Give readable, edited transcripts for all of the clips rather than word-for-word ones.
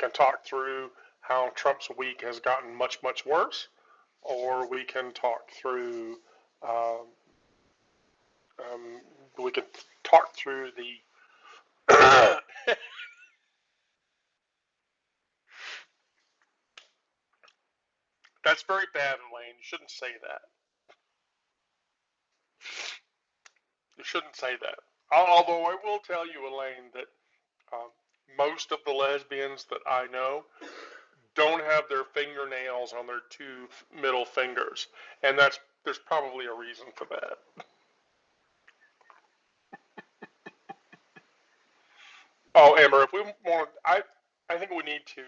can talk through how Trump's week has gotten much, much worse, or we can talk through um, we can talk through the That's very bad, Elaine. You shouldn't say that. You shouldn't say that. Although I will tell you, Elaine, that um, most of the lesbians that I know don't have their fingernails on their two middle fingers, and there's probably a reason for that. Oh, Amber, if we want, I think we need to.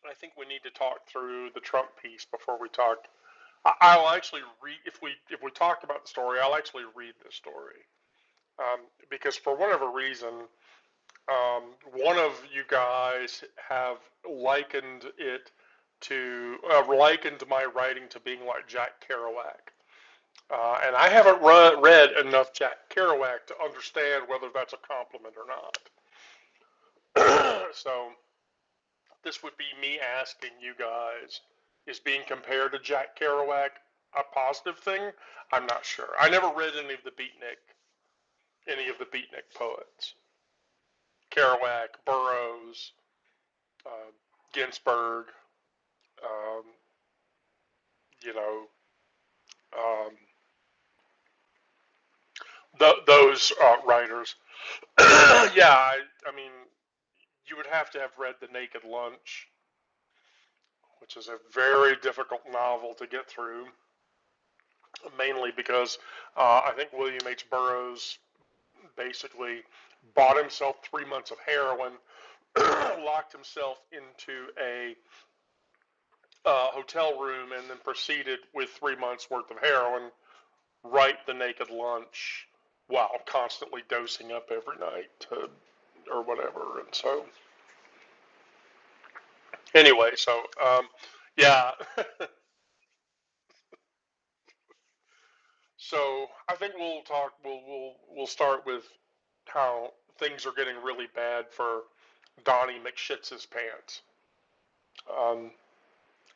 I think we need to talk through the Trump piece before we talk. I'll actually read if we talk about the story. I'll actually read the story because for whatever reason, one of you guys have likened it to likened my writing to being like Jack Kerouac. And I haven't read enough Jack Kerouac to understand whether that's a compliment or not. So this would be me asking you guys, is being compared to Jack Kerouac a positive thing? I'm not sure. I never read any of the beatnik poets. Kerouac, Burroughs, uh, Ginsberg, um, you know, um, those writers. Yeah, I mean, you would have to have read The Naked Lunch, which is a very difficult novel to get through, mainly because I think William H. Burroughs basically bought himself 3 months of heroin, locked himself into a hotel room, and then proceeded with 3 months worth of heroin, write The Naked Lunch while constantly dosing up every night or whatever. And so, anyway, so yeah. So I think we'll talk. We'll start with how things are getting really bad for Donnie McShitz's pants. Um,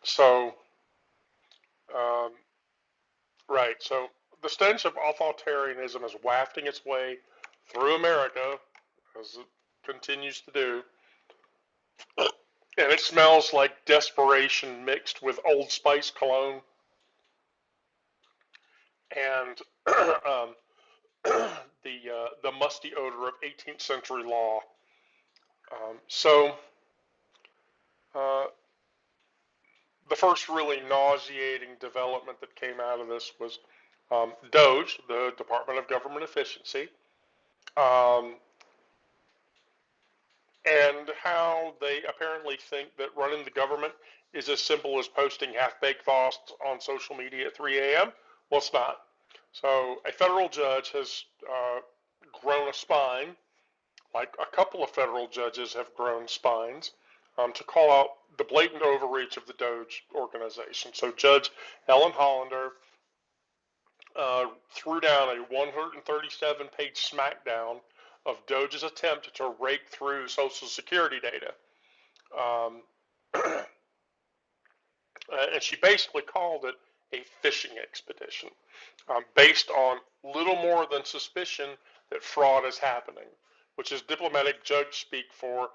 so um, right. So the stench of authoritarianism is wafting its way through America, as it continues to do, and it smells like desperation mixed with Old Spice cologne and um, the musty odor of 18th century law. So uh, the first really nauseating development that came out of this was DOGE, the Department of Government Efficiency, um, and how they apparently think that running the government is as simple as posting half-baked thoughts on social media at 3 a.m. Well, it's not. So a federal judge has grown a spine, like a couple of federal judges have grown spines, to call out the blatant overreach of the DOGE organization. So Judge Ellen Hollander threw down a 137-page smackdown of DOGE's attempt to rake through Social Security data. Um, and she basically called it a fishing expedition based on little more than suspicion that fraud is happening, which is diplomatic judge speak for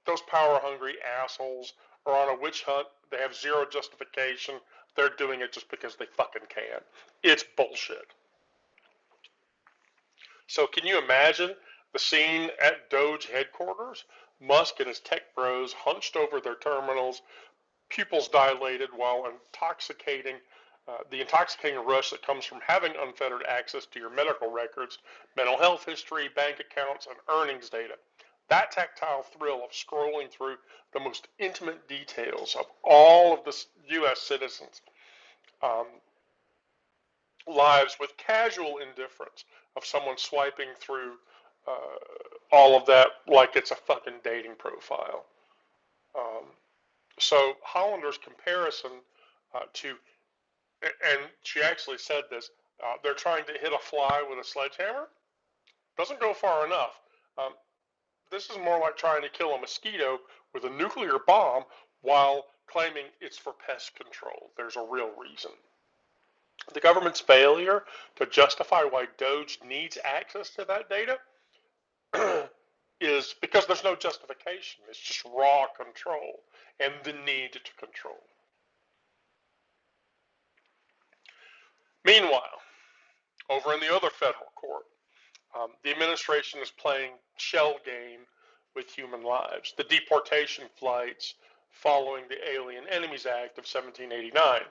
those power hungry assholes are on a witch hunt. They have zero justification. They're doing it just because they fucking can. It's bullshit. So can you imagine the scene at Doge headquarters? Musk and his tech bros hunched over their terminals, pupils dilated while the intoxicating rush that comes from having unfettered access to your medical records, mental health history, bank accounts, and earnings data. That tactile thrill of scrolling through the most intimate details of all of the U.S. citizens' um, lives with casual indifference of someone swiping through all of that like it's a fucking dating profile. Um, so Hollander's comparison to, and she actually said this, they're trying to hit a fly with a sledgehammer. Doesn't go far enough. Um, this is more like trying to kill a mosquito with a nuclear bomb while claiming it's for pest control. There's a real reason. The government's failure to justify why Doge needs access to that data is because there's no justification. It's just raw control and the need to control. Meanwhile, over in the other federal court, the administration is playing shell game with human lives. The deportation flights following the Alien Enemies Act of 1789.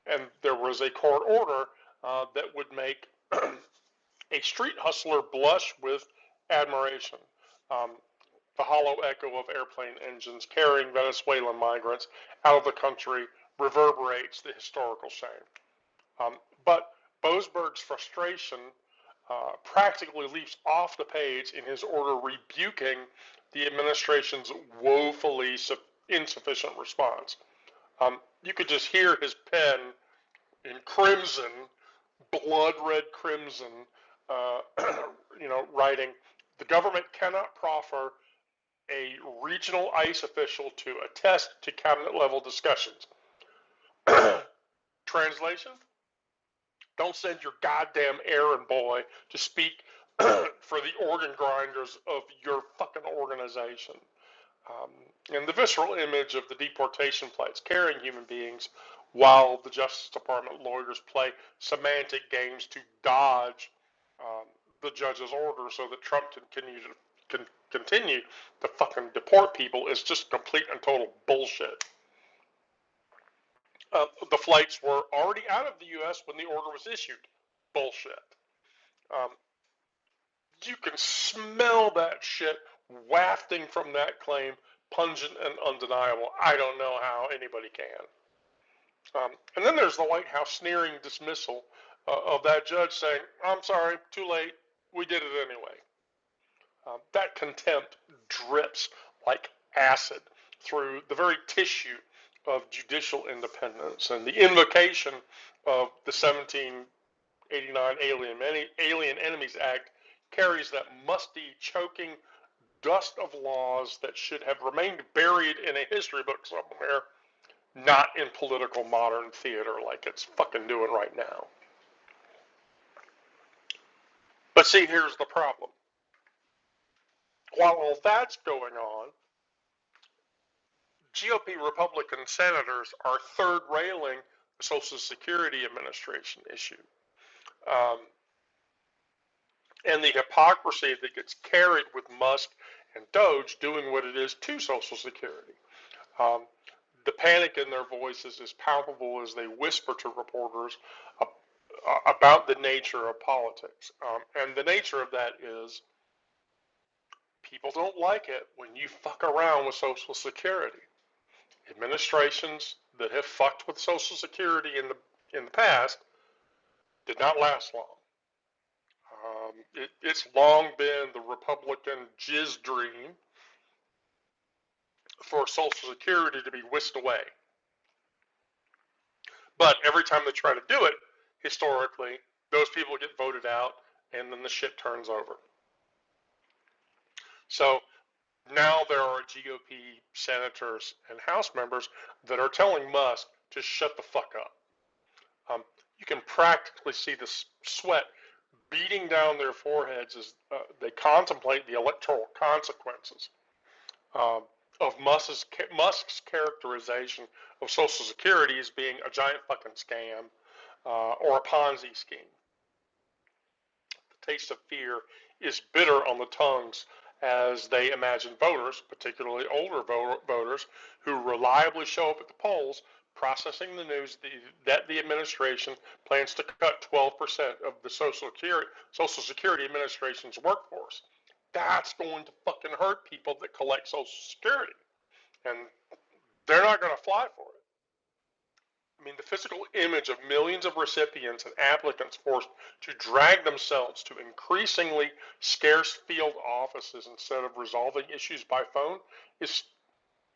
And there was a court order that would make a street hustler blush with admiration. The hollow echo of airplane engines carrying Venezuelan migrants out of the country reverberates the historical shame. But Boasberg's frustration practically leaps off the page in his order rebuking the administration's woefully insufficient response. You could just hear his pen in crimson, blood red crimson, writing, "The government cannot proffer a regional ICE official to attest to cabinet level discussions." Translation: don't send your goddamn errand boy to speak for the organ grinders of your fucking organization. And the visceral image of the deportation flights carrying human beings while the Justice Department lawyers play semantic games to dodge the judge's order so that Trump can continue to fucking deport people is just complete and total bullshit. The flights were already out of the U.S. when the order was issued. Bullshit. You can smell that shit wafting from that claim, pungent and undeniable. I don't know how anybody can. And then there's the White House sneering dismissal of that judge saying, "I'm sorry, too late, we did it anyway." That contempt drips like acid through the very tissue of judicial independence, and the invocation of the 1789 Alien Enemies Act carries that musty, choking dust of laws that should have remained buried in a history book somewhere, not in political modern theater like it's fucking doing right now. But see, here's the problem. While all that's going on, GOP Republican senators are third railing the Social Security Administration issue. And the hypocrisy that gets carried with Musk and Doge doing what it is to Social Security. The panic in their voices is palpable as they whisper to reporters about the nature of politics. And the nature of that is people don't like it when you fuck around with Social Security. Administrations that have fucked with Social Security in the past did not last long. It's long been the Republican jizz dream for Social Security to be whisked away. But every time they try to do it, historically, those people get voted out and then the shit turns over. So now there are GOP senators and House members that are telling Musk to shut the fuck up. You can practically see the sweat beating down their foreheads as they contemplate the electoral consequences of Musk's characterization of Social Security as being a giant fucking scam or a Ponzi scheme. The taste of fear is bitter on the tongues as they imagine voters, particularly older voters, who reliably show up at the polls processing the news that the administration plans to cut 12% of the Social Security Administration's workforce. That's going to fucking hurt people that collect Social Security. And they're not going to fly for it. I mean, the physical image of millions of recipients and applicants forced to drag themselves to increasingly scarce field offices instead of resolving issues by phone is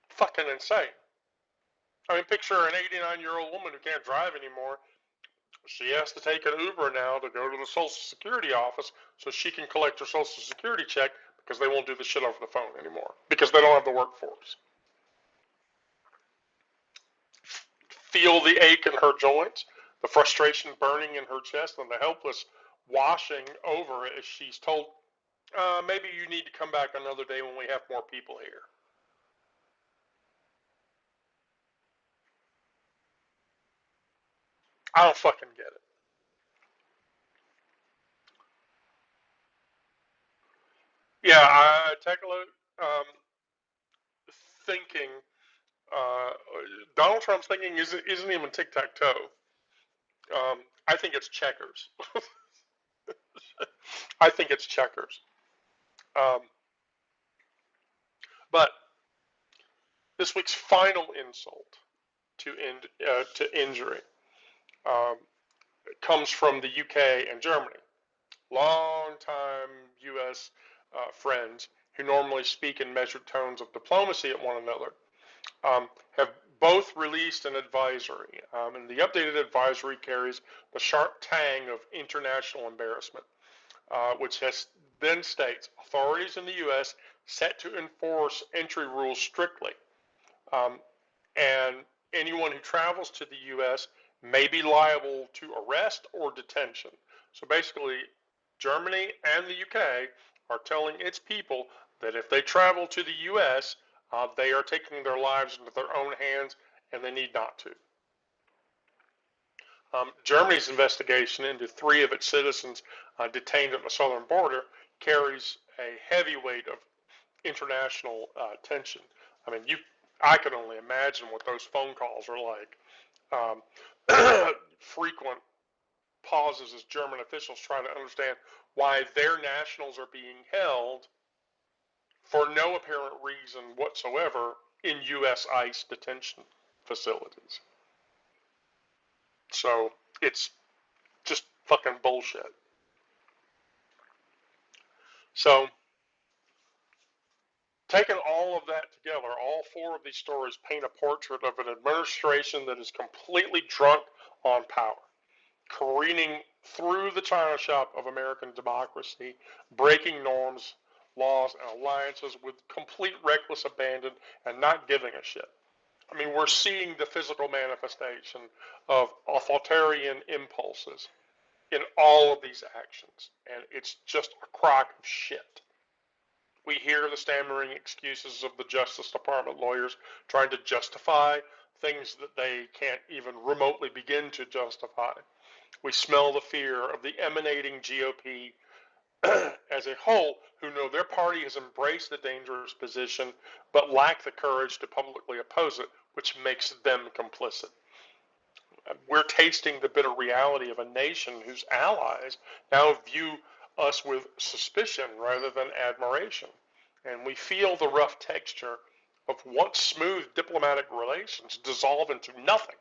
fucking insane. I mean, picture an 89-year-old woman who can't drive anymore. She has to take an Uber now to go to the Social Security office so she can collect her Social Security check because they won't do the shit over the phone anymore because they don't have the workforce. Feel the ache in her joints, the frustration burning in her chest, and the helpless washing over as she's told, maybe you need to come back another day when we have more people here. I don't fucking get it. Yeah, take a look. Thinking, uh, Donald Trump's thinking isn't even tic tac toe. I think it's checkers. I think it's checkers. Um, but this week's final insult to injury um, comes from the UK and Germany. Longtime U.S. Friends who normally speak in measured tones of diplomacy at one another have both released an advisory, and the updated advisory carries the sharp tang of international embarrassment, which has then states authorities in the U.S. set to enforce entry rules strictly, um, and anyone who travels to the U.S. may be liable to arrest or detention. So basically, Germany and the UK are telling its people that if they travel to the U.S., they are taking their lives into their own hands and they need not to. Germany's investigation into 3 of its citizens detained at the southern border carries a heavy weight of international tension. I mean, I can only imagine what those phone calls are like. Frequent pauses as German officials try to understand why their nationals are being held for no apparent reason whatsoever in U.S. ICE detention facilities. So it's just fucking bullshit. So taking all of that together, all 4 of these stories paint a portrait of an administration that is completely drunk on power, careening through the china shop of American democracy, breaking norms, laws, and alliances with complete reckless abandon and not giving a shit. I mean, we're seeing the physical manifestation of authoritarian impulses in all of these actions, and it's just a crock of shit. We hear the stammering excuses of the Justice Department lawyers trying to justify things that they can't even remotely begin to justify. We smell the fear of the emanating GOP as a whole, who know their party has embraced the dangerous position but lack the courage to publicly oppose it, which makes them complicit. We're tasting the bitter reality of a nation whose allies now view us with suspicion rather than admiration. And we feel the rough texture of once smooth diplomatic relations dissolve into nothing.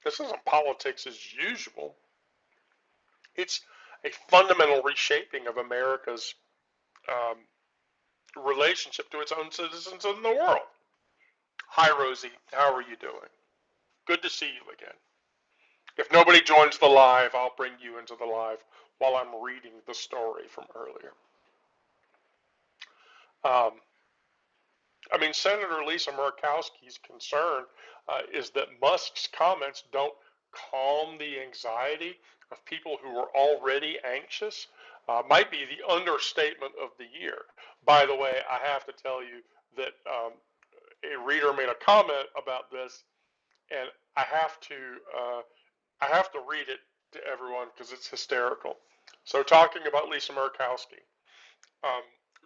This isn't politics as usual. It's a fundamental reshaping of America's um, relationship to its own citizens in the world. Hi, Rosie. How are you doing? Good to see you again. If nobody joins the live, I'll bring you into the live while I'm reading the story from earlier. Um, I mean, Senator Lisa Murkowski's concern is that Musk's comments don't calm the anxiety of people who are already anxious. Might be the understatement of the year. By the way, I have to tell you that a reader made a comment about this, and I have to uh, I have to read it to everyone because it's hysterical. So, talking about Lisa Murkowski, um,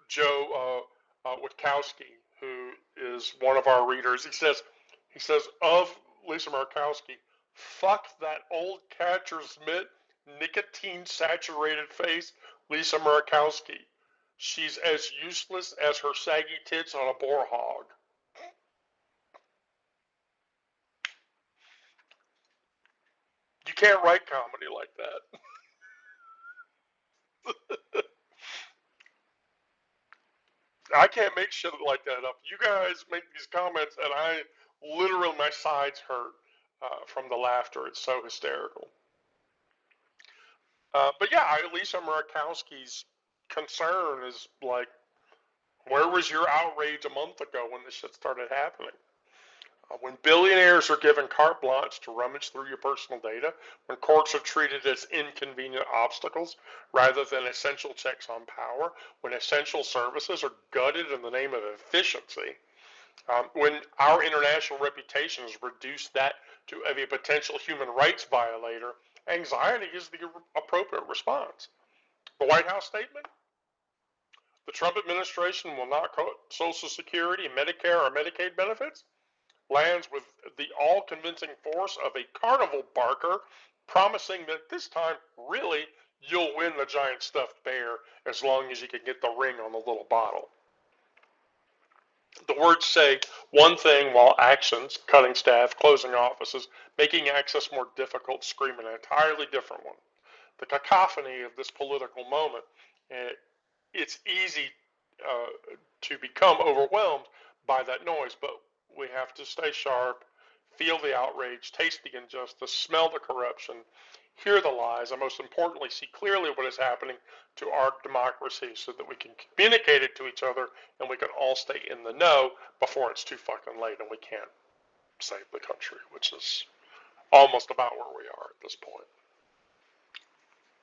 Joe Witkowski, who is one of our readers, he says of Lisa Murkowski, fuck that old catcher's mitt, nicotine saturated face, Lisa Murkowski. She's as useless as her saggy tits on a boar hog. You can't write comedy like that. I can't make shit like that up. You guys make these comments, and I literally my sides hurt from the laughter. It's so hysterical. But yeah, Lisa Murakowski's concern is like, where was your outrage a month ago when this shit started happening? When billionaires are given carte blanche to rummage through your personal data, when courts are treated as inconvenient obstacles rather than essential checks on power, when essential services are gutted in the name of efficiency, when our international reputation has reduced that to a potential human rights violator, anxiety is the appropriate response. The White House statement: the Trump administration will not cut Social Security, Medicare, or Medicaid benefits, lands with the all-convincing force of a carnival barker, promising that this time, really, you'll win the giant stuffed bear as long as you can get the ring on the little bottle. The words say one thing while actions, cutting staff, closing offices, making access more difficult, scream an entirely different one. The cacophony of this political moment, it's easy to become overwhelmed by that noise, but we have to stay sharp, feel the outrage, taste the injustice, smell the corruption, hear the lies, and most importantly, see clearly what is happening to our democracy so that we can communicate it to each other and we can all stay in the know before it's too fucking late and we can't save the country, which is almost about where we are at this point.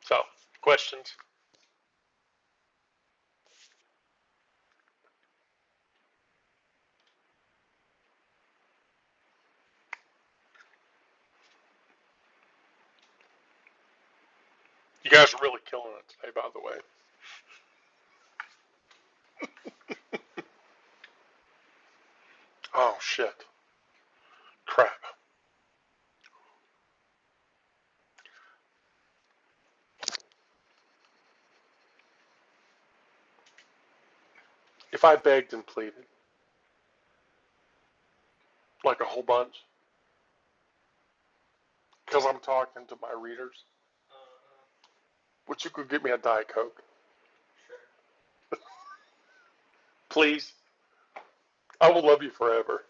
So, questions? You guys are really killing it today, by the way. Oh, shit. Crap. If I begged and pleaded, like a whole bunch, because I'm talking to my readers, would you go get me a Diet Coke? Please? I will love you forever.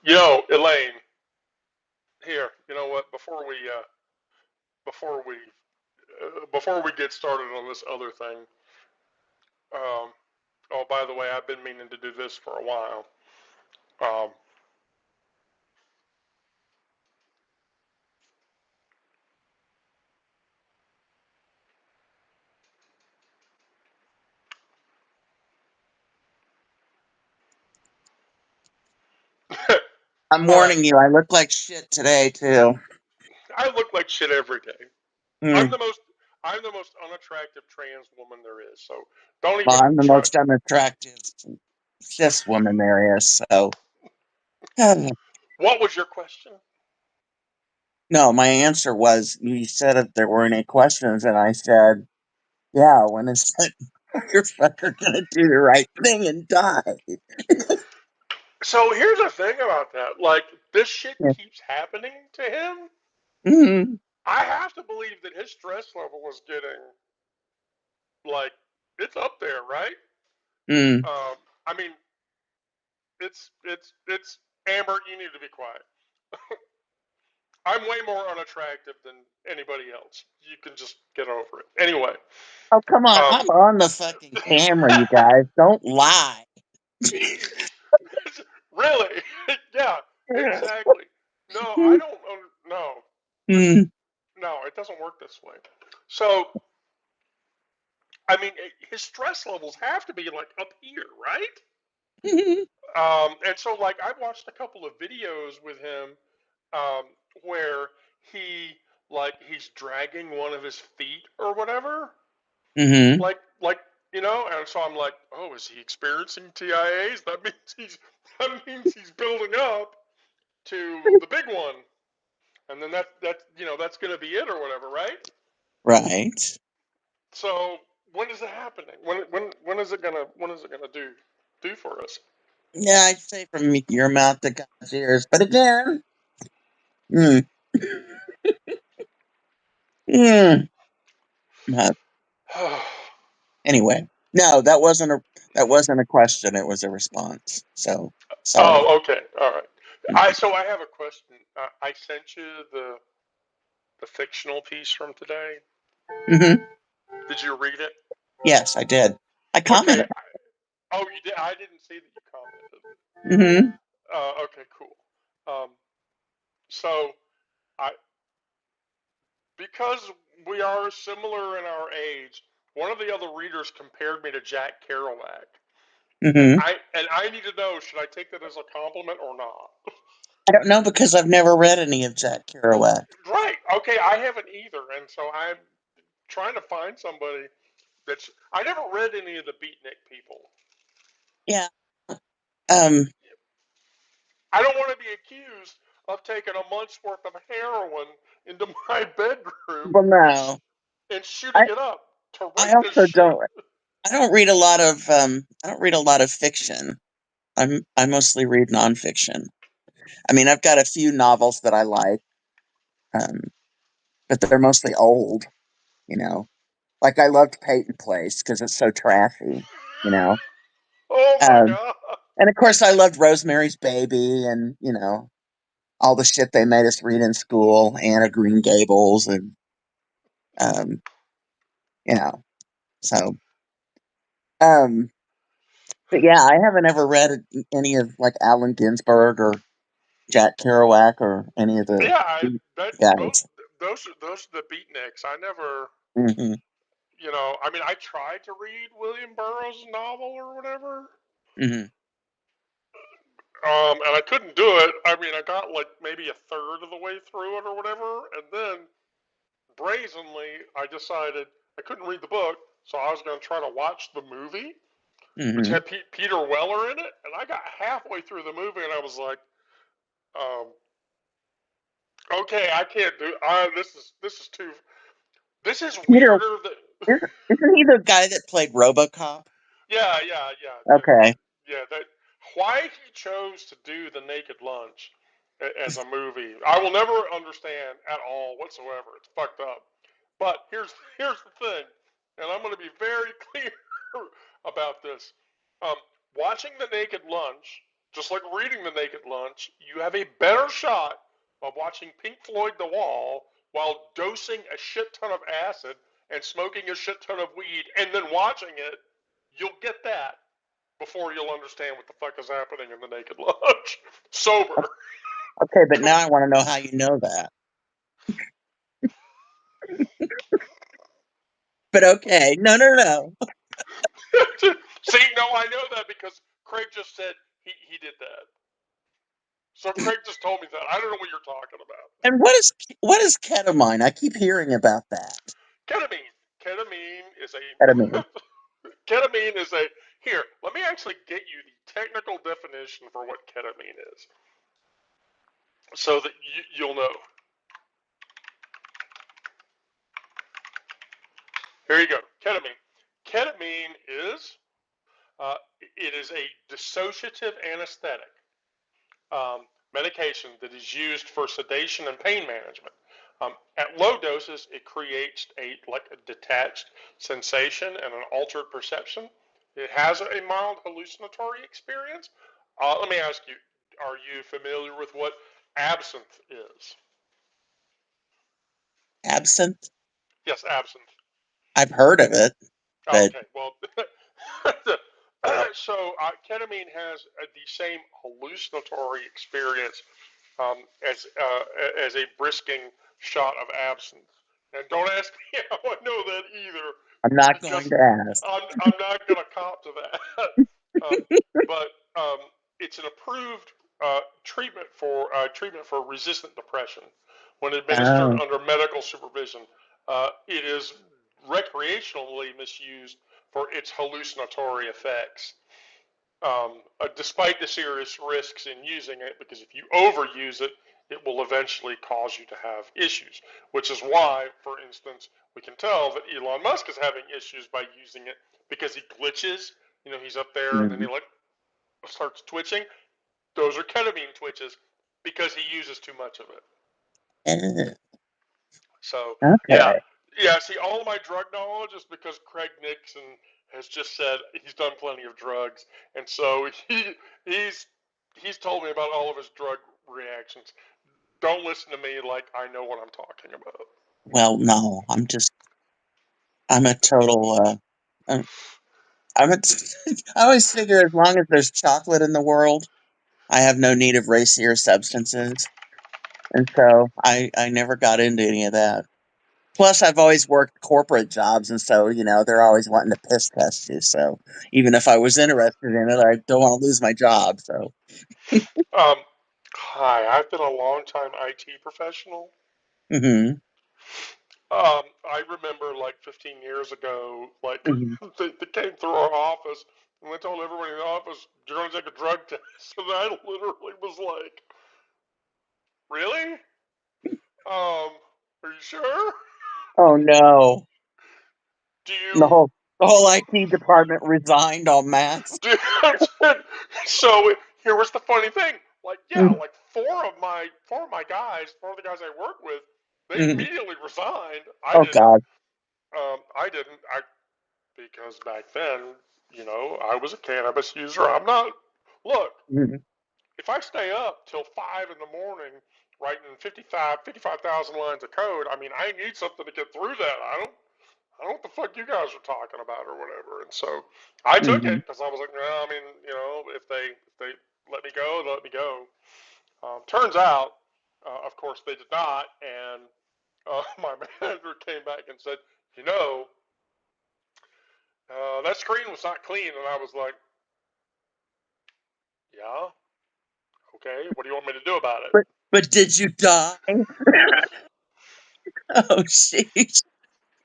Yo, Elaine, here. You know what? Before we before we get started on this other thing, um, oh, by the way, I've been meaning to do this for a while. Um, I'm all right, warning you, I look like shit today too. I look like shit every day. I'm Mm. the most I'm the most unattractive trans woman there is. So don't Well, even I'm the try. most unattractive cis woman there is, so What was your question? no, my answer was you said if there were any questions, and I said, yeah, when is that motherfucker gonna do the right thing and die? So here's the thing about that. Like, this shit Yeah. keeps happening to him. Mm, I have to believe that his stress level was getting, like, it's up there, right? mm. I mean, it's Amber. You need to be quiet. I'm way more unattractive than anybody else. You can just get over it. Anyway, Oh, come on. um, I'm on the fucking camera, you guys. Don't lie. really, yeah, exactly. No, I don't. No, Mm, no, it doesn't work this way. So, I mean, his stress levels have to be like up here, right? mm, And so, like, I watched a couple of videos with him um, where he, like, he's dragging one of his feet or whatever, mm, like, and so I'm like, oh, is he experiencing TIAs? That means he's building up to the big one, and then that's gonna be it or whatever, right? right. So when is it happening? When is it gonna do for us? Yeah, I'd say from your mouth to God's ears. But again, mm, mm, uh, anyway, no, that wasn't a question. It was a response. So sorry. Oh, okay, all right. So I have a question. I sent you the fictional piece from today. Hmm. Did you read it? Yes, I did. I Okay. commented. Oh, you did. I didn't see that you commented. Hmm. Okay, cool. Um, so I because we are similar in our age, one of the other readers compared me to Jack Kerouac, and Hmm. I need to know, should I take that as a compliment or not? I don't know because I've never read any of Jack Kerouac. Right. Okay, I haven't either, and so I'm trying to find somebody that's. I never read any of the Beatnik people. Yeah. Um. I don't want to be accused of taking a month's worth of heroin into my bedroom Well, no. and shooting I it up to I write this also shit. don't. I don't read a lot of. I don't read a lot of fiction. I mostly read nonfiction. I mean, I've got a few novels that I like, um, but they're mostly old. You know, like I loved Peyton Place because it's so trashy. You know, Oh my um, god. and of course I loved Rosemary's Baby, and all the shit they made us read in school, Anna Green Gables, and um, you know. So, um, but yeah, I haven't ever read any of like Allen Ginsberg or Jack Kerouac or any of the Yeah, Beat that guys. those are the beatniks. I never, Hmm. I mean, I tried to read William Burroughs' novel or whatever, Hmm. and I couldn't do it. I mean, I got like maybe a third of the way through it or whatever, and then brazenly, I decided I couldn't read the book, so I was going to try to watch the movie, which Hmm. had Peter Weller in it, and I got halfway through the movie, and I was like, um, okay, I can't do. This is too. This is Peter, weirder than. isn't he the guy that played RoboCop? Yeah, yeah, yeah. Okay. Yeah, that why he chose to do the Naked Lunch as a movie, I will never understand at all whatsoever. It's fucked up. But here's the thing, and I'm going to be very clear about this. Um, Watching the Naked Lunch, just like reading the Naked Lunch, you have a better shot of watching Pink Floyd The Wall while dosing a shit ton of acid and smoking a shit ton of weed, and then watching it. You'll get that before you'll understand what the fuck is happening in the Naked Lunch. Sober. Okay, but now I want to know how you know that. But okay, no, no, no. See, no, I know that because Craig just said he did that. So Craig just told me that. I don't know what you're talking about. And what is ketamine? I keep hearing about that. Ketamine. Ketamine is Ketamine. a ketamine is a here. Let me actually get you the technical definition for what ketamine is, so that you'll know. Here you go. Ketamine. Ketamine is it is a dissociative anesthetic medication that is used for sedation and pain management. At low doses, it creates a detached sensation and an altered perception. It has a mild hallucinatory experience. Let me ask you: are you familiar with what absinthe is? Absinthe? Yes, absinthe. I've heard of it, but Okay, well, so ketamine has the same hallucinatory experience as a brisking shot of absinthe. And don't ask me how I know that either, I'm not going because to ask. I'm not going to cop to that. um, but it's an approved treatment for resistant depression when administered Oh. under medical supervision. It is recreationally misused for its hallucinatory effects. Despite the serious risks in using it, because if you overuse it, it will eventually cause you to have issues. Which is why, for instance, we can tell that Elon Musk is having issues by using it because he glitches. He's up there and then he Mm. like starts twitching. Those are ketamine twitches because he uses too much of it. Eh. So yeah, Okay. yeah. See, all of my drug knowledge is because Craig Nixon has just said he's done plenty of drugs, and so he's he's told me about all of his drug reactions. Don't listen to me like I know what I'm talking about. Well, no, I'm a total, I'm a, I always figure as long as there's chocolate in the world, I have no need of racier substances. And so I never got into any of that. Plus, I've always worked corporate jobs, and so, they're always wanting to piss test you. So even if I was interested in it, I don't want to lose my job. So, Um, Hi, I've been a long time IT professional. hmm I remember like 15 years ago, like hmm they came through our office and they told everybody in the office, "You're going to take a drug test." And I literally was like, "Really? Are you sure? oh no, Do the you?" whole IT department resigned en masse. Do so here was the funny thing. Like, yeah, like four of my guys, four of the guys I work with, they Mhm. immediately resigned. I Oh didn't. God. I didn't. Because back then, I was a cannabis user. I'm not. Look, Mhm. if I stay up till 5 in the morning writing 55,000 lines of code, I mean, I need something to get through that. I don't know what the fuck you guys are talking about or whatever. And so I took Mhm. it because I was like, no, I mean, if they let me go, let me go. Turns out, of course, they did not. And my manager came back and said, you know, that screen was not clean. And I was like, yeah, okay. What do you want me to do about it? But did you die? Oh jeez.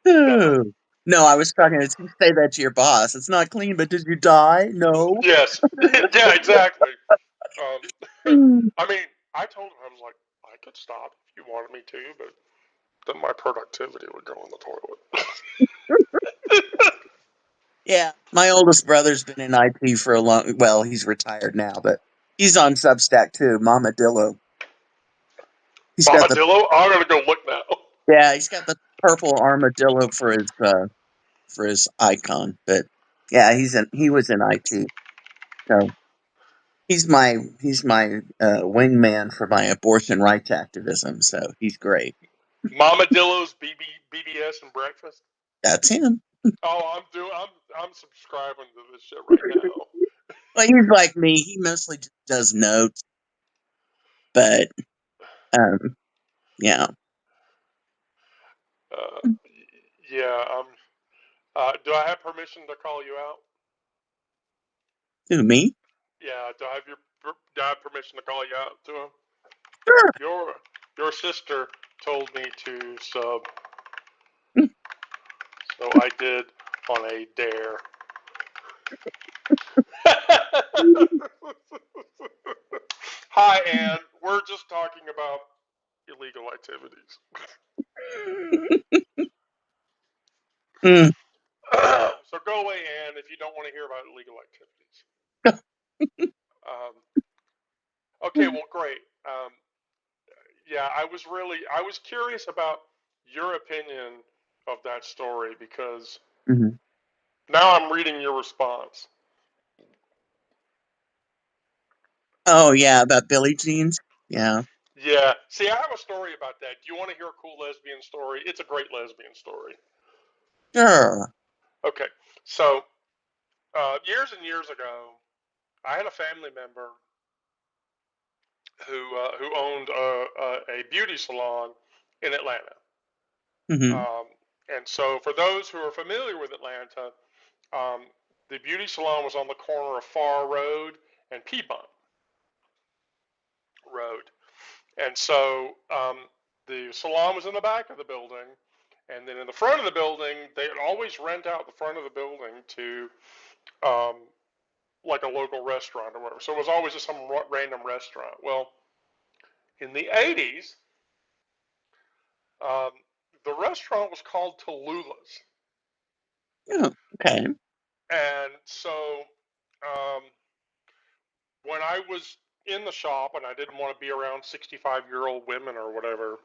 Oh. No, I was talking to say that to your boss. It's not clean, but did you die? No. Yes. Yeah, exactly. Mm. I mean, I told him, I was like, I could stop if you wanted me to, but then my productivity would go in the toilet. Yeah, my oldest brother's been in IT for a long. Well, he's retired now, but he's on Substack too. Mamadillo. He's got the Bombadillo? I'm gonna go look now. Yeah, he's got the purple armadillo for his icon. But yeah, he was in IT. So he's my wingman for my abortion rights activism. So he's great. Mamadillo's BBS and breakfast. That's him. Oh, I'm subscribing to this shit right now. Well, he's like me. He mostly just does notes, but um, yeah. Uh, yeah. Do I have permission to call you out? Who, me? Yeah. Do I have permission to call you out to him? Sure. Your sister told me to sub, so I did on a dare. Hi, Anne. We're just talking about illegal activities. Mm. So go away, Anne, if you don't want to hear about illegal activities. Um, okay, well, great. Yeah, I was curious about your opinion of that story because Mhm. now I'm reading your response. Oh yeah, about Billie Jeans. Yeah. Yeah, see, I have a story about that. Do you want to hear a cool lesbian story? It's a great lesbian story. Sure. Okay, so years and years ago, I had a family member who owned a beauty salon in Atlanta. Hmm. Um, and so, for those who are familiar with Atlanta, um, the beauty salon was on the corner of Farr Road and Piedmont Road. And so, the salon was in the back of the building. And then in the front of the building, they would always rent out the front of the building to um, like a local restaurant or whatever. So it was always just some random restaurant. Well, in the 80s, um, the restaurant was called Tallulah's. Yeah. Okay. And so um, when I was in the shop and I didn't want to be around 65-year-old women or whatever,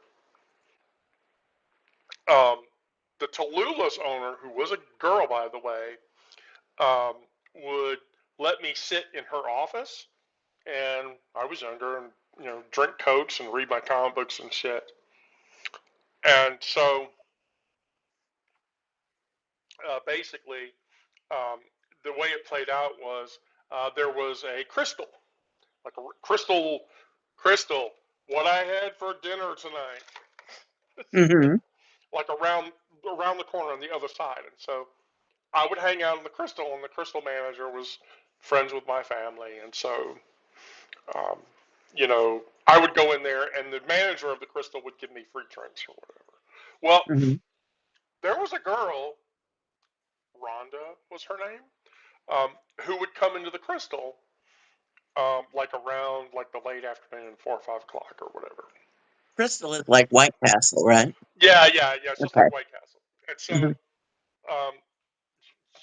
um, the Tallulah's owner, who was a girl, by the way, would let me sit in her office. And I was younger and drink cokes and read my comic books and shit. And so basically, um, the way it played out was there was a crystal, like a crystal. What I had for dinner tonight, Hmm. like around the corner on the other side. And so I would hang out in the crystal, and the crystal manager was friends with my family, and so um, I would go in there, and the manager of the crystal would give me free drinks or whatever. Well, Hmm. there was a girl, Rhonda was her name, who would come into the crystal like around like the late afternoon, 4 or 5 o'clock or whatever. Crystal is like White Castle, right? Yeah, yeah, yeah. It's just Okay. like White Castle. And so Hmm. um,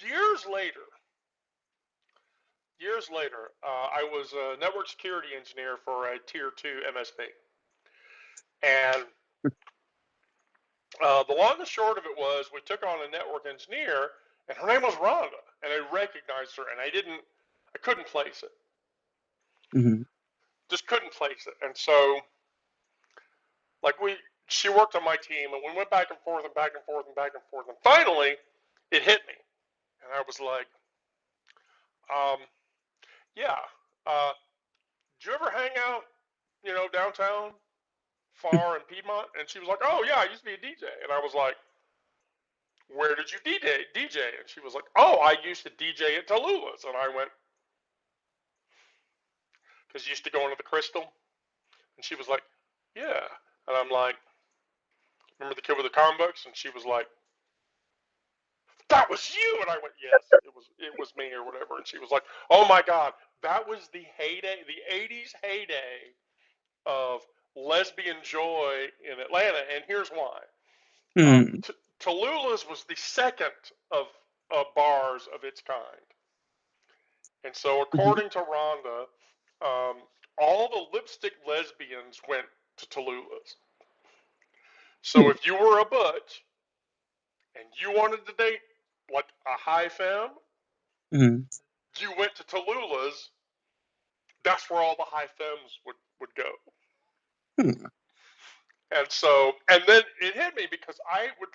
years later, I was a network security engineer for a tier two MSP, and the long and short of it was we took on a network engineer, and her name was Rhonda, and I recognized her, and I couldn't place it, Hmm. just couldn't place it, and so like she worked on my team, and we went back and forth and back and forth and back and forth, and finally, it hit me, and I was like, um, yeah, uh, did you ever hang out, downtown, far in Piedmont? And she was like, oh yeah, I used to be a DJ, and I was like, where did you DJ? And she was like, oh, I used to DJ at Tallulah's, and I went, because you used to go into the Crystal, and she was like, yeah, and I'm like, remember the kid with the comic books? And she was like, that was you, and I went, yes, it was me or whatever, and she was like, oh my god, that was the heyday, the '80s heyday of lesbian joy in Atlanta, and here's why. Hmm. Tallulah's was the second of bars of its kind. And so, Hmm. according to Rhonda, all the lipstick lesbians went to Tallulah's. So, if you were a butch and you wanted to date like a high femme, Hmm. you went to Tallulah's. That's where all the high femmes would go. Hmm. And so, and then it hit me because I would,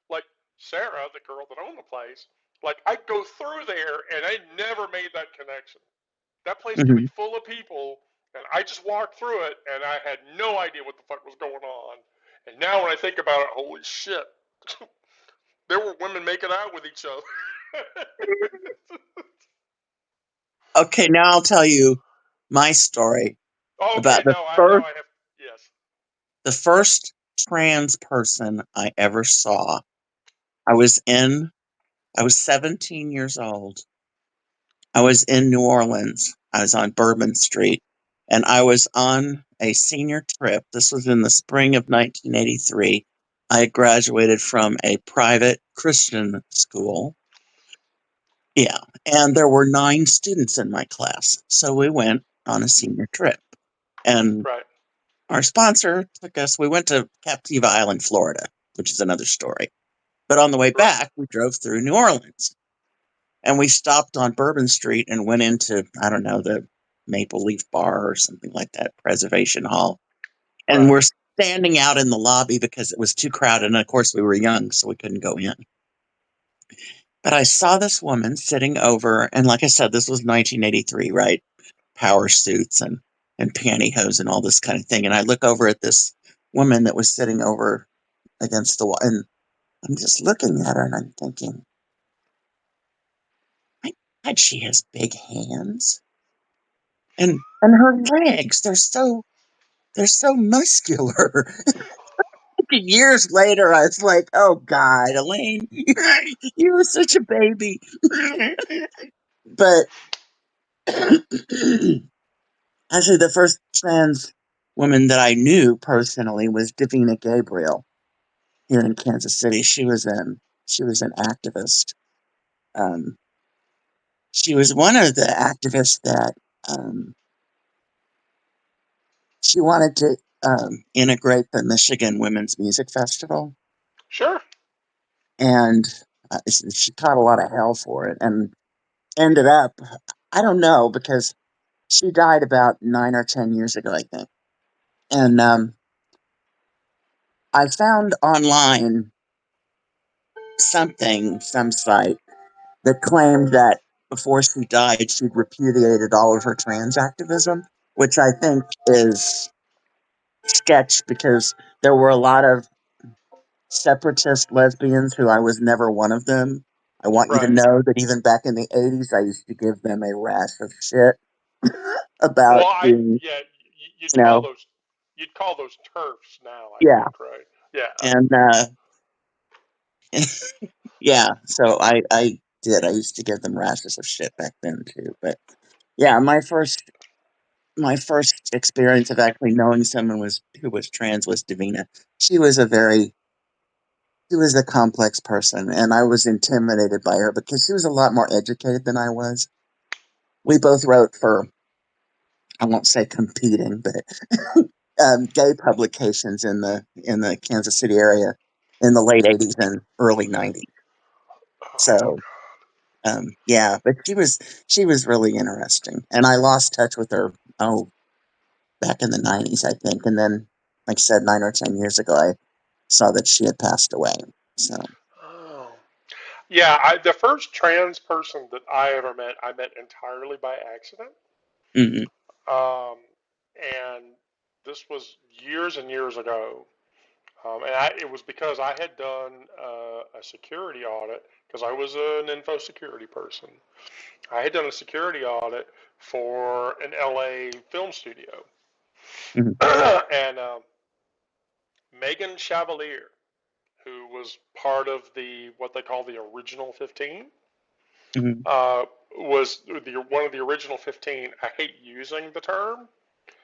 like Sarah, the girl that owned the place, like I'd go through there and I never made that connection. That place could be Hmm. full of people, and I just walked through it and I had no idea what the fuck was going on. And now when I think about it, holy shit, there were women making out with each other. Okay, now I'll tell you my story Okay, about now I have, yes, the first trans person I ever saw. I was in I was 17 years old. I was in New Orleans. I was on Bourbon Street, and I was on a senior trip. This was in the spring of 1983. I had graduated from a private Christian school. Yeah, and there were 9 students in my class. So we went on a senior trip. And right, our sponsor took us, we went to Captiva Island, Florida, which is another story. But on the way back, we drove through New Orleans. And we stopped on Bourbon Street and went into, I don't know, the Maple Leaf Bar or something like that, Preservation Hall. And right, we're standing out in the lobby because it was too crowded. And of course, we were young, so we couldn't go in. But I saw this woman sitting over, and like I said, this was 1983, right? Power suits and pantyhose and all this kind of thing. And I look over at this woman that was sitting over against the wall, and I'm just looking at her and I'm thinking, my God, she has big hands. And her legs, they're so muscular. Years later, I was like, "Oh God, Elaine, you were such a baby." But actually, the first trans woman that I knew personally was Davina Gabriel here in Kansas City. She was an activist. Um, she was one of the activists that she wanted to integrate the Michigan Women's Music Festival, sure, and she caught a lot of hell for it, and ended up, I don't know, because she died about 9 or 10 years ago, I think. And I found online some site that claimed that before she died, she'd repudiated all of her trans activism, which I think is sketch because there were a lot of separatist lesbians who I was never one of them. I want you to Right. know that even back in the 80s, I used to give them a rash of shit about Well, being, yeah, you'd you call know, those turfs now, I yeah. think, right? Yeah. And yeah, so I did. I used to give them rashes of shit back then too. But yeah, my first experience of actually knowing someone was who was trans was Davina. She was a very she was a complex person, and I was intimidated by her because she was a lot more educated than I was. We both wrote for, I won't say competing, but gay publications in the Kansas City area in the late '80s and early '90s. Oh, So yeah, but she was really interesting, and I lost touch with her. Oh, back in the '90s, I think, and then, like I said, 9 or 10 years ago, I saw that she had passed away. So, oh. Yeah, the first trans person that I ever met, I met entirely by accident. hmm Um, and this was years and years ago. It was because I had done a security audit because I was an info security person. I had done a security audit for an LA film studio. hmm And Megan Chevalier, who was part of what they call the original 15, hmm uh, was one of the original 15. I hate using the term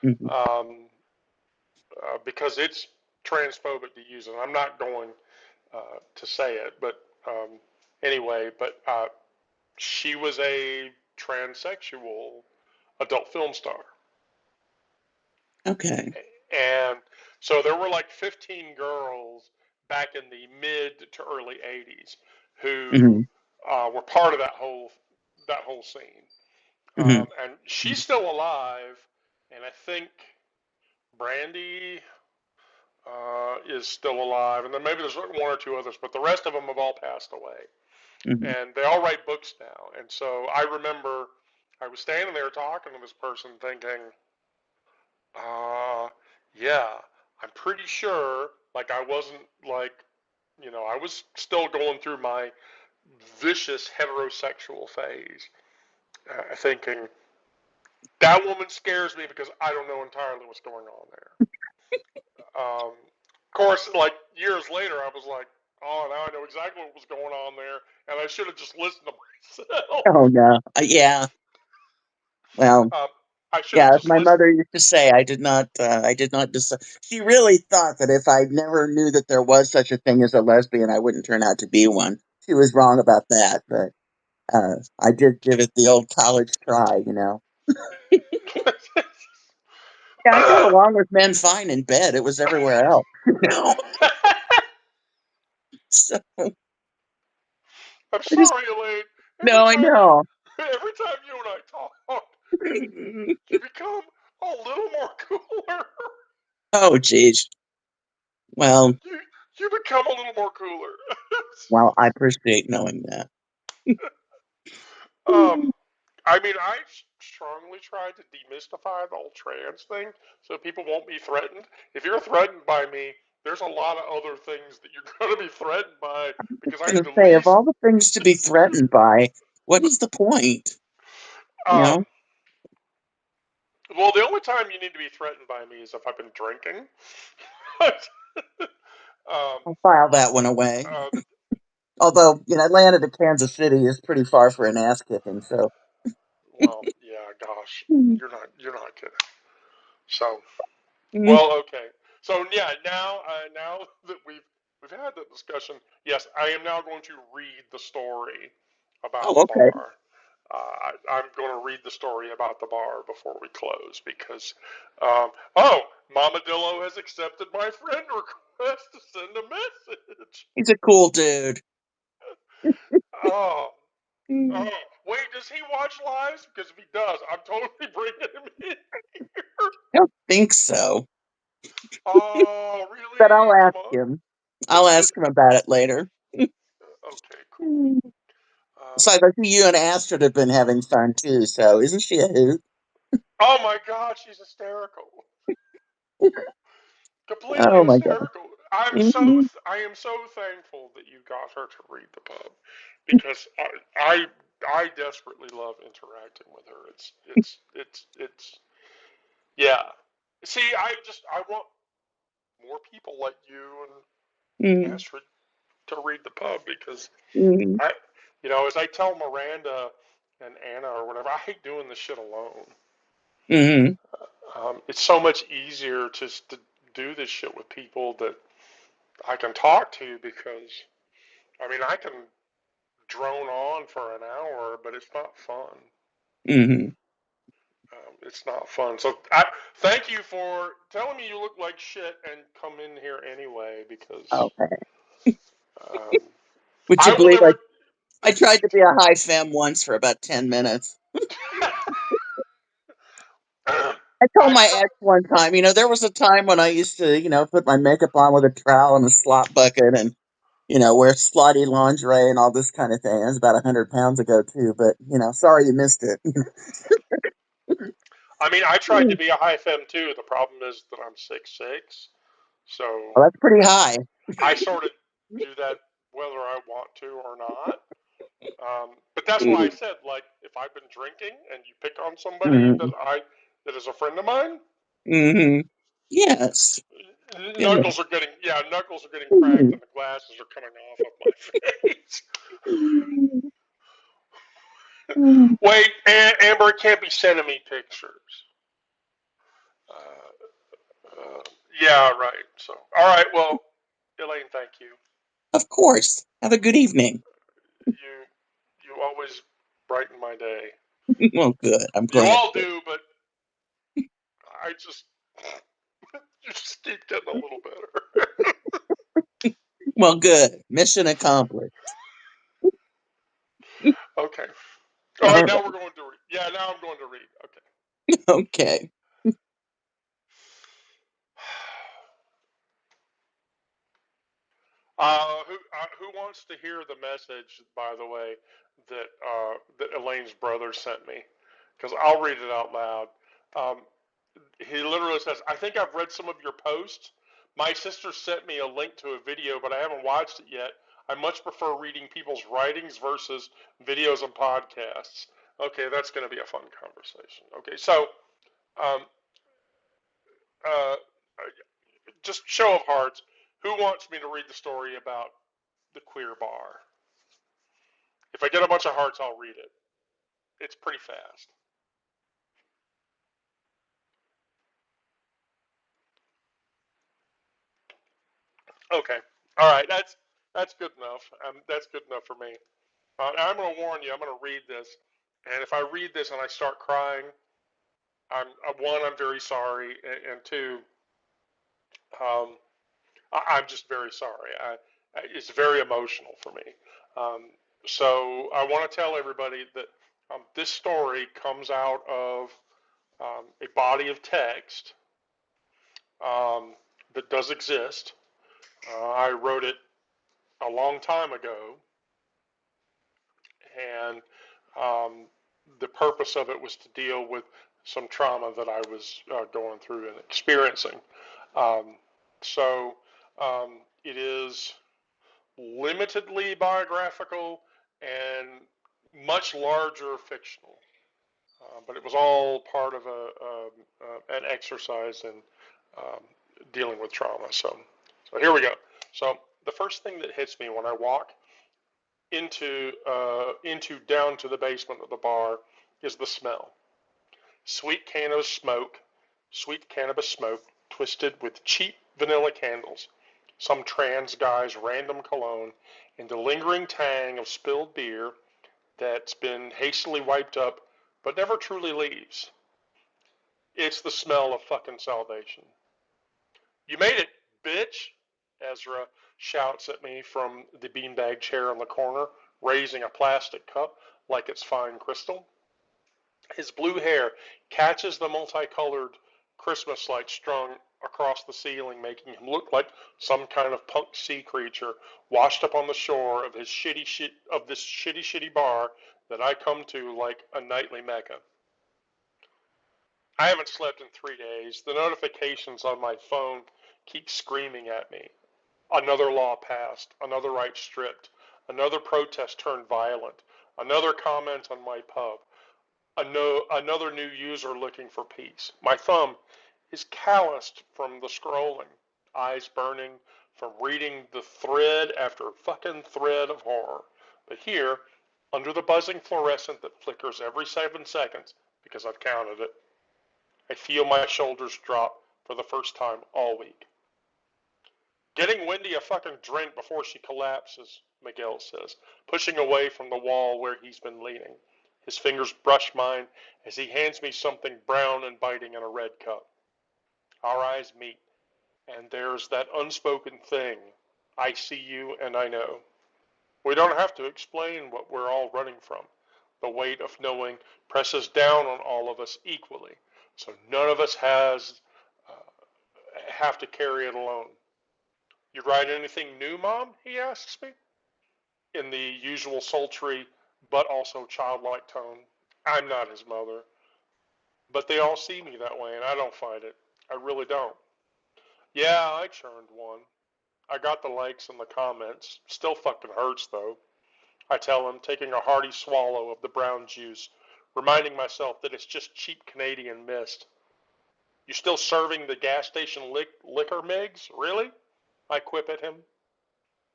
hmm um, because it's transphobic to use it. I'm not going to say it, but anyway, but she was a transsexual adult film star. okay, And so there were like 15 girls back in the mid to early 80s who hmm were part of that whole scene. hmm And she's still alive, and I think Brandy is still alive, and then maybe there's one or two others, but the rest of them have all passed away, hmm and they all write books now. And so I remember I was standing there talking to this person, thinking, uh, yeah, I'm pretty sure. Like I wasn't like, I was still going through my vicious heterosexual phase, thinking that woman scares me because I don't know entirely what's going on there. Of course, like years later, I was like, oh, now I know exactly what was going on there, and I should have just listened to myself. Oh no, yeah. Well, um, I should yeah. have As just my listened. mother used to say, I did not. I did not. She really thought that if I never knew that there was such a thing as a lesbian, I wouldn't turn out to be one. She was wrong about that, but I did give it the old college try. Yeah, I got along with men fine in bed. It was everywhere else. So, I'm I just sorry, Elaine. Every no, I time know. every time you and I talk, you become a little more cooler. Oh, geez. Well, you you become a little more cooler. well, I appreciate knowing that. um, I mean, I've strongly tried to demystify the whole trans thing so people won't be threatened. If you're threatened by me, there's a lot of other things that you're going to be threatened by because I'm Gonna the say, of least. all the things to be threatened by, what is the point? You Um, know, well, the only time you need to be threatened by me is if I've been drinking. um, I'll file that one away. uh, Although, Atlanta to Kansas City is pretty far for an ass kicking. So, well, yeah, gosh, mm, you're not kidding. So, mm. well, okay. So yeah, now that we've had that discussion, yes, I am now going to read the story about Oh, the okay. bar. I'm going to read the story about the bar before we close because, oh, Mamadillo has accepted my friend request to send a message. He's a cool dude. Oh, Mm. oh, wait, does he watch lives? Because if he does, I'm totally bringing him in here. I don't think so. Oh, But I'll really? Come ask on. him. I'll ask him about it later. Okay, cool. Mm. Um, So I bet you and Astrid have been having fun too. So isn't she a hoot? oh my God, she's hysterical. Completely Oh my god. hysterical. I'm so Hmm. I am so thankful that you got her to read the pub because I desperately love interacting with her. It's yeah. See, I want more people like you and Hmm. Astrid to read the pub because Hmm. I as I tell Miranda and Anna or whatever, I hate doing this shit alone. Hmm. It's so much easier just to do this shit with people that I can talk to because I mean I can drone on for an hour, but it's not fun. Hmm. It's not fun. So I thank you for telling me you look like shit and come in here anyway because Okay. um, Would you I will believe never. I tried to be a high femme once for about 10 minutes. I told I my try. ex one time, there was a time when I used to, put my makeup on with a trowel and a slop bucket and, wear slutty lingerie and all this kind of thing. It was about 100 pounds ago too, but sorry you missed it. I mean, I tried to Well, be a high fem too. The problem is that I'm 6'6", so that's pretty high. I sort of do that whether I want to or not. But that's why I Mm-hmm. said, like, if I've been drinking and you pick on somebody that is a friend of mine, Hmm. Yes. Yeah. knuckles are getting cracked and the glasses are coming off of my face. Wait, Amber can't be sending me pictures. Uh, yeah, right. So, all right. Well, Elaine, thank you. Of course. Have a good evening. You you always brighten my day. Well, good. I'm You glad. all do, but I just you just keep getting a little better. Well, good. Mission accomplished. Okay. All All right. Now right. we're going to read. Yeah. Now I'm going to read. Okay. Okay. Who wants to hear the message? By the way, that Elaine's brother sent me, because I'll read it out loud. Um, he literally says, "I think I've read some of your posts. My sister sent me a link to a video, but I haven't watched it yet. I much prefer reading people's writings versus videos and podcasts." Okay, that's going to be a fun conversation. Okay, so um, uh, just show of hearts, who wants me to read the story about the queer bar? If I get a bunch of hearts, I'll read it. It's pretty fast. Okay. All right. That's good enough. That's good enough for me. I'm going to warn you. I'm going to read this, and if I read this and I start crying, one, I'm very sorry, and two, um, I'm just very sorry. It's very emotional for me. Um, so I want to tell everybody that this story comes out of a body of text um, that does exist. I wrote it a long time ago, and um, the purpose of it was to deal with some trauma that I was going through and experiencing. Um, so it is limitedly biographical and much larger fictional. But it was all part of an exercise in um, dealing with trauma. So here we go. So the first thing that hits me when I walk into down to the basement of the bar is the smell. Sweet cannabis smoke, sweet cannabis smoke twisted with cheap vanilla candles, some trans guy's random cologne, and the lingering tang of spilled beer that's been hastily wiped up but never truly leaves. It's the smell of fucking salvation. You made it, bitch! Ezra shouts at me from the beanbag chair in the corner, raising a plastic cup like it's fine crystal. His blue hair catches the multicolored Christmas lights strung across the ceiling, making him look like some kind of punk sea creature washed up on the shore of his this shitty bar that I come to like a nightly mecca. I haven't slept in 3 days. The notifications on my phone keep screaming at me. Another law passed, another right stripped, another protest turned violent, another comment on my pub, another new user looking for peace. My thumb is calloused from the scrolling, eyes burning from reading the thread after fucking thread of horror. But here, under the buzzing fluorescent that flickers every 7 seconds, because I've counted it, I feel my shoulders drop for the first time all week. Getting Wendy a fucking drink before she collapses, Miguel says, pushing away from the wall where he's been leaning. His fingers brush mine as he hands me something brown and biting in a red cup. Our eyes meet, and there's that unspoken thing. I see you and I know. We don't have to explain what we're all running from. The weight of knowing presses down on all of us equally, so none of us uh, have to carry it alone. You write anything new, Mom? He asks me, in the usual sultry but also childlike tone. I'm not his mother, but they all see me that way, and I don't fight it. I really don't. Yeah, I churned one. I got the likes and the comments. Still fucking hurts, though. I tell him, taking a hearty swallow of the brown juice, reminding myself that it's just cheap Canadian mist. You still serving the gas station liquor, Migs? Really? I quip at him.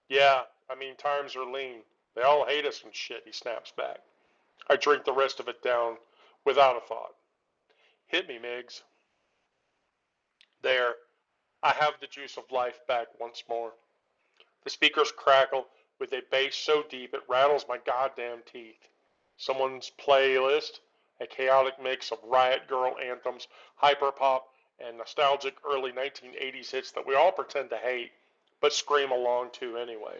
Yeah, I mean, times are lean. They all hate us and shit, he snaps back. I drink the rest of it down without a thought. Hit me, Migs. There, I have the juice of life back once more. The speakers crackle with a bass so deep it rattles my goddamn teeth. Someone's playlist, a chaotic mix of riot girl anthems, hyperpop, and nostalgic early 1980s hits that we all pretend to hate, but scream along to anyway.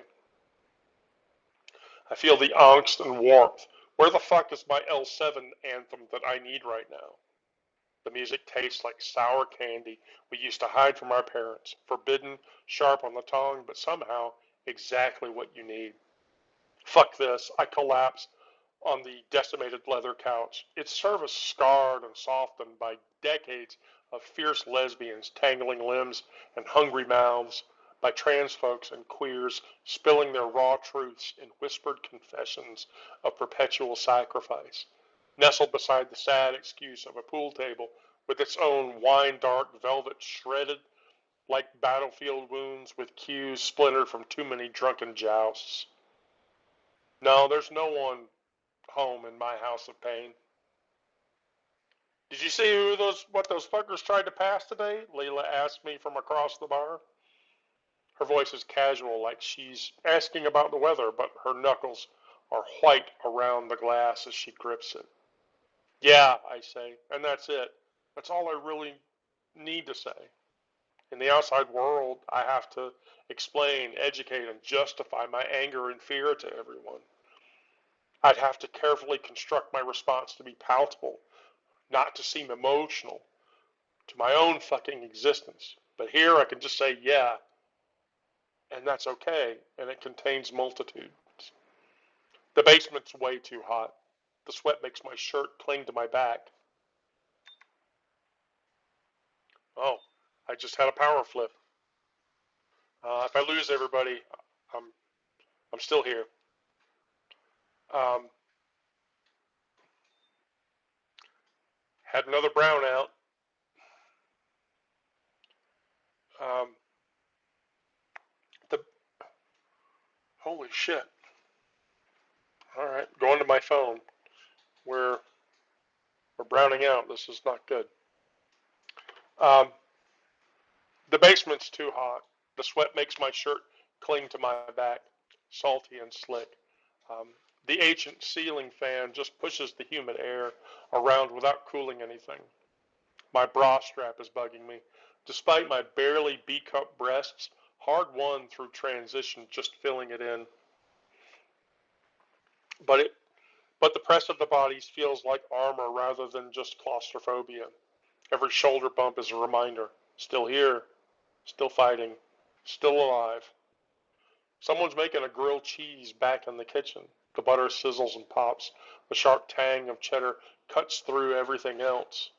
I feel the angst and warmth. Where the fuck is my L7 anthem that I need right now? The music tastes like sour candy we used to hide from our parents, forbidden, sharp on the tongue, but somehow exactly what you need. Fuck this. I collapse on the decimated leather couch, its surface scarred and softened by decades of fierce lesbians tangling limbs and hungry mouths, by trans folks and queers spilling their raw truths in whispered confessions of perpetual sacrifice, nestled beside the sad excuse of a pool table with its own wine dark velvet shredded like battlefield wounds with cues splintered from too many drunken jousts. No, there's no one home in my house of pain. Did you see what those fuckers tried to pass today? Leela asked me from across the bar. Her voice is casual, like she's asking about the weather, but her knuckles are white around the glass as she grips it. Yeah, I say, and that's it. That's all I really need to say. In the outside world, I have to explain, educate, and justify my anger and fear to everyone. I'd have to carefully construct my response to be palatable, not to seem emotional, to my own fucking existence. But here I can just say, yeah, and that's okay, and it contains multitudes. The basement's way too hot. The sweat makes my shirt cling to my back. Oh, I just had a power flip. If I lose everybody, I'm I'm still here. Um, had another brownout. Um, the holy shit! All right, going to my phone. We're we're browning out. This is not good. Um, the basement's too hot. The sweat makes my shirt cling to my back, salty and slick. Um, the ancient ceiling fan just pushes the humid air around without cooling anything. My bra strap is bugging me, despite my barely B cup breasts, hard won through transition, just filling it in. But it, but the press of the bodies feels like armor rather than just claustrophobia. Every shoulder bump is a reminder. Still here, still fighting, still alive. Someone's making a grilled cheese back in the kitchen. The butter sizzles and pops. The sharp tang of cheddar cuts through everything else.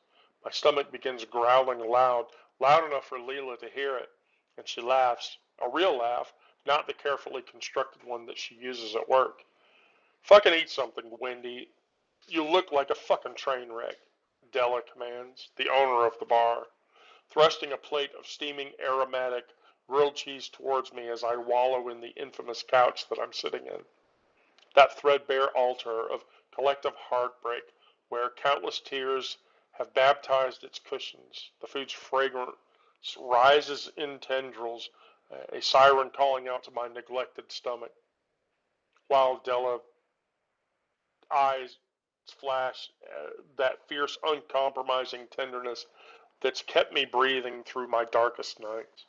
My stomach begins growling loud, loud enough for Leela to hear it, and she laughs. A real laugh, not the carefully constructed one that she uses at work. Fucking eat something, Wendy. You look like a fucking train wreck, Della commands, the owner of the bar, thrusting a plate of steaming aromatic grilled cheese towards me as I wallow in the infamous couch that I'm sitting in. That threadbare altar of collective heartbreak where countless tears have baptized its cushions. The food's fragrance rises in tendrils, a siren calling out to my neglected stomach, while Della eyes flash that fierce, uncompromising tenderness that's kept me breathing through my darkest nights.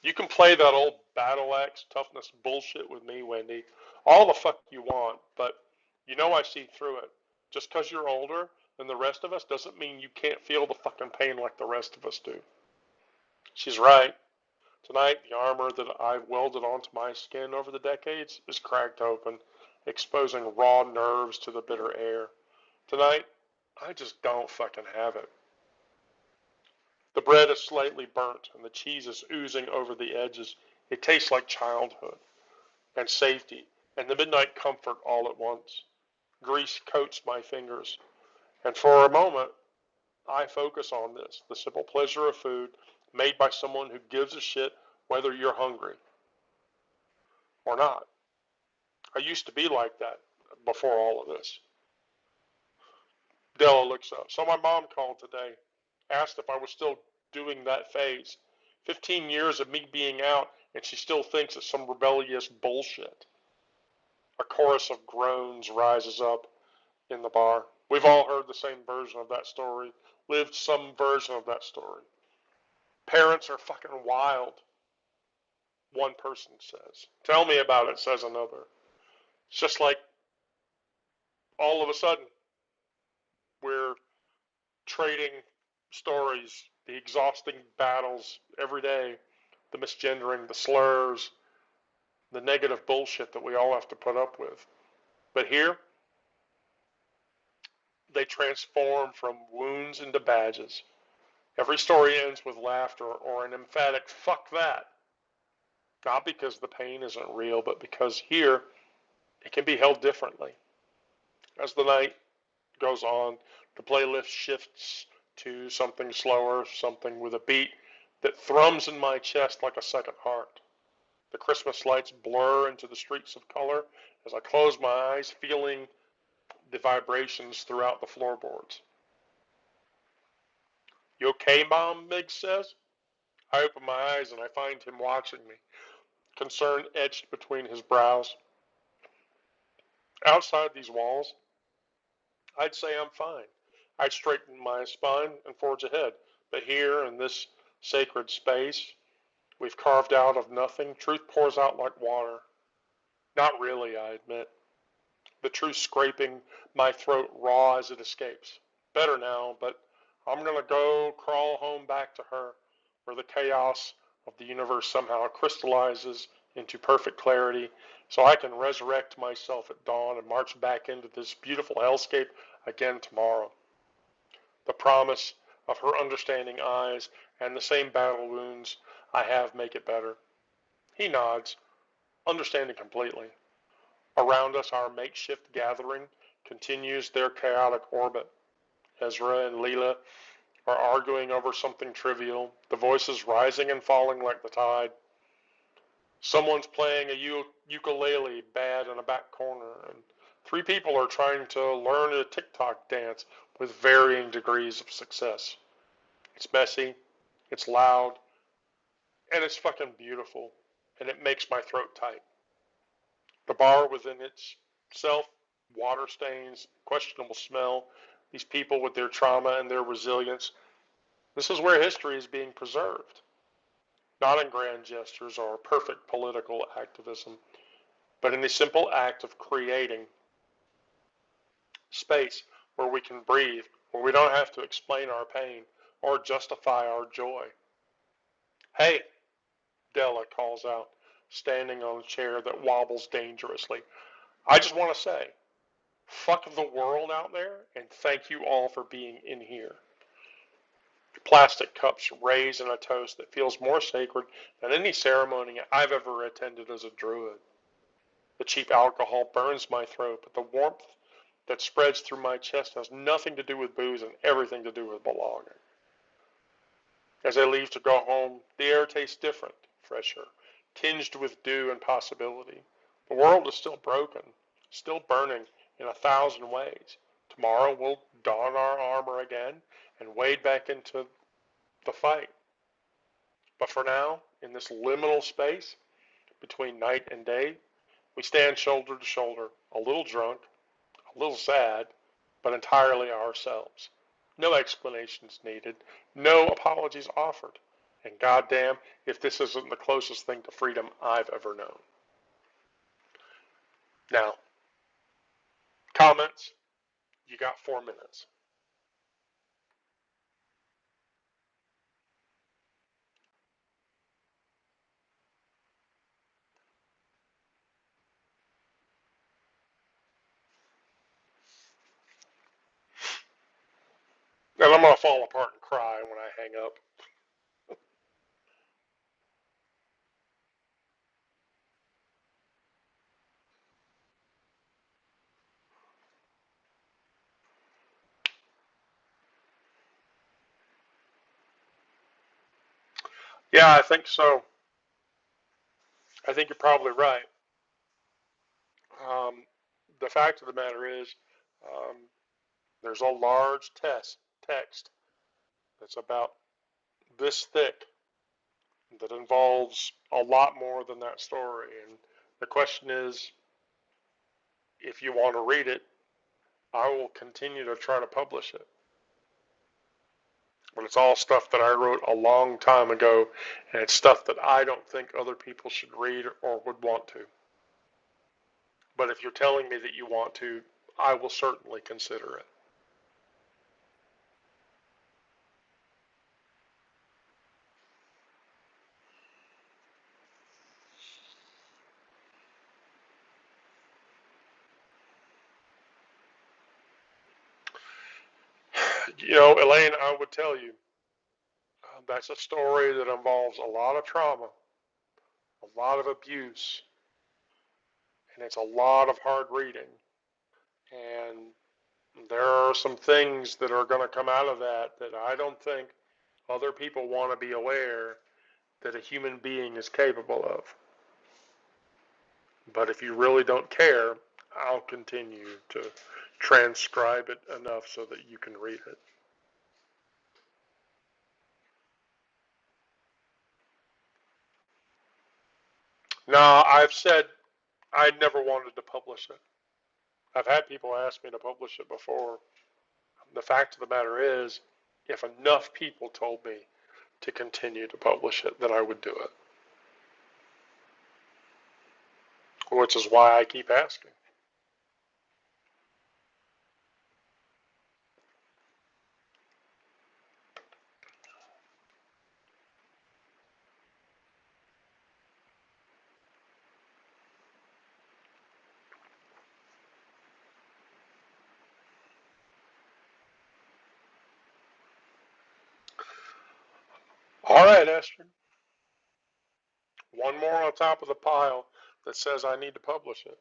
You can play that old battle axe toughness bullshit with me, Wendy, all the fuck you want, but you know I see through it. Just 'cause you're older than the rest of us doesn't mean you can't feel the fucking pain like the rest of us do. She's right. Tonight, the armor that I've welded onto my skin over the decades is cracked open, exposing raw nerves to the bitter air. Tonight, I just don't fucking have it. The bread is slightly burnt and the cheese is oozing over the edges. It tastes like childhood and safety and the midnight comfort all at once. Grease coats my fingers, and for a moment I focus on this, the simple pleasure of food made by someone who gives a shit whether you're hungry or not. I used to be like that before all of this. Della looks up. So my mom called today, asked if I was still doing that phase. 15 years of me being out, and she still thinks it's some rebellious bullshit. A chorus of groans rises up in the bar. We've all heard the same version of that story, lived some version of that story. Parents are fucking wild, one person says. Tell me about it, says another. It's just like all of a sudden we're trading stories, the exhausting battles every day, the misgendering, the slurs, the negative bullshit that we all have to put up with. But here, they transform from wounds into badges. Every story ends with laughter or an emphatic fuck that. Not because the pain isn't real, but because here it can be held differently. As the night goes on, the playlist shifts to something slower, something with a beat that thrums in my chest like a second heart. The Christmas lights blur into the streaks of color as I close my eyes, feeling the vibrations throughout the floorboards. You okay, Mom? Mig says. I open my eyes and I find him watching me, concern etched between his brows. Outside these walls, I'd say I'm fine. I'd straighten my spine and forge ahead. But here, in this sacred space we've carved out of nothing, truth pours out like water. Not really, I admit. The truth scraping my throat raw as it escapes. Better now, but I'm going to go crawl home back to her, where the chaos of the universe somehow crystallizes into perfect clarity, so I can resurrect myself at dawn and march back into this beautiful hellscape again tomorrow. The promise of her understanding eyes and the same battle wounds I have make it better. He nods, understanding completely. Around us, our makeshift gathering continues their chaotic orbit. Ezra and Leela are arguing over something trivial, the voices rising and falling like the tide. Someone's playing a ukulele bad in a back corner, and three people are trying to learn a TikTok dance with varying degrees of success. It's messy, it's loud, and it's fucking beautiful, and it makes my throat tight. The bar within itself, water stains, questionable smell, these people with their trauma and their resilience. This is where history is being preserved, not in grand gestures or perfect political activism, but in the simple act of creating space where we can breathe, where we don't have to explain our pain or justify our joy. Hey, Della calls out, standing on a chair that wobbles dangerously. I just want to say, fuck the world out there, and thank you all for being in here. Plastic cups raise in a toast that feels more sacred than any ceremony I've ever attended as a druid. The cheap alcohol burns my throat, but the warmth that spreads through my chest has nothing to do with booze and everything to do with belonging. As I leave to go home, the air tastes different, fresher, tinged with dew and possibility. The world is still broken, still burning in 1,000 ways. Tomorrow we'll don our armor again and wade back into the fight. But for now, in this liminal space between night and day, we stand shoulder to shoulder, a little drunk, a little sad, but entirely ourselves. No explanations needed, no apologies offered. And goddamn, if this isn't the closest thing to freedom I've ever known. Now, comments, you got 4 minutes. And I'm going to fall apart and cry when I hang up. Yeah, I think so. I think you're probably right. Um, the fact of the matter is, um, there's a large text that's about this thick that involves a lot more than that story. And the question is, if you want to read it, I will continue to try to publish it. But it's all stuff that I wrote a long time ago, and it's stuff that I don't think other people should read or would want to. But if you're telling me that you want to, I will certainly consider it. You know, Elaine, I would tell you that's a story that involves a lot of trauma, a lot of abuse, and it's a lot of hard reading. And there are some things that are going to come out of that that I don't think other people want to be aware that a human being is capable of. But if you really don't care, I'll continue to transcribe it enough so that you can read it. Now, I've said I never wanted to publish it. I've had people ask me to publish it before. The fact of the matter is, if enough people told me to continue to publish it, then I would do it. Which is why I keep asking. All right, Esther. One more on top of the pile that says I need to publish it.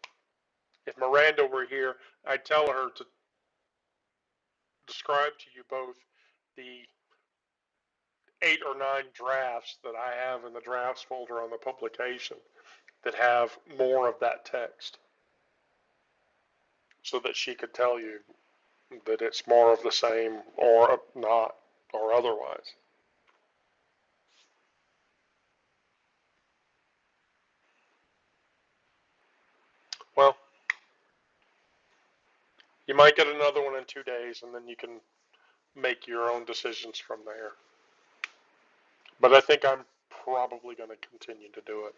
If Miranda were here, I'd tell her to describe to you both the 8 or 9 drafts that I have in the drafts folder on the publication that have more of that text so that she could tell you that it's more of the same or not or otherwise. Well, you might get another one in 2 days and then you can make your own decisions from there. But I think I'm probably going to continue to do it.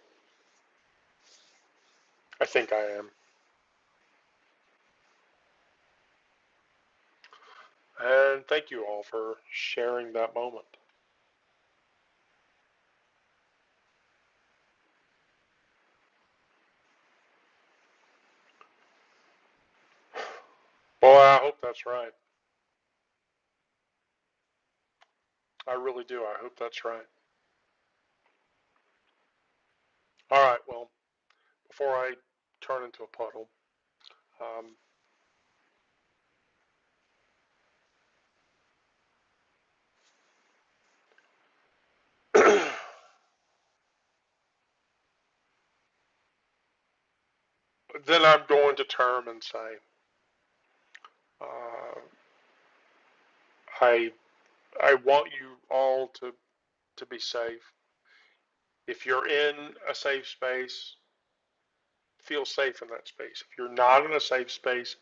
I think I am. And thank you all for sharing that moment. Well, I hope that's right. I really do. I hope that's right. All right. Well, before I turn into a puddle, um, then I'm going to turn and say, uh, I I want you all to be safe. If you're in a safe space, feel safe in that space. If you're not in a safe space,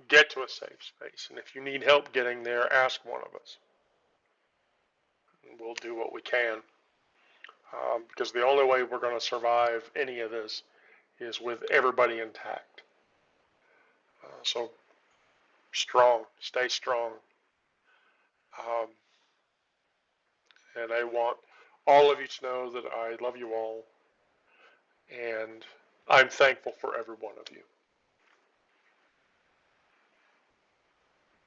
get to a safe space. And if you need help getting there, ask one of us. And we'll do what we can. Because the only way we're going to survive any of this is with everybody intact. So strong, stay strong. Um, and I want all of you to know that I love you all, and I'm thankful for every one of you.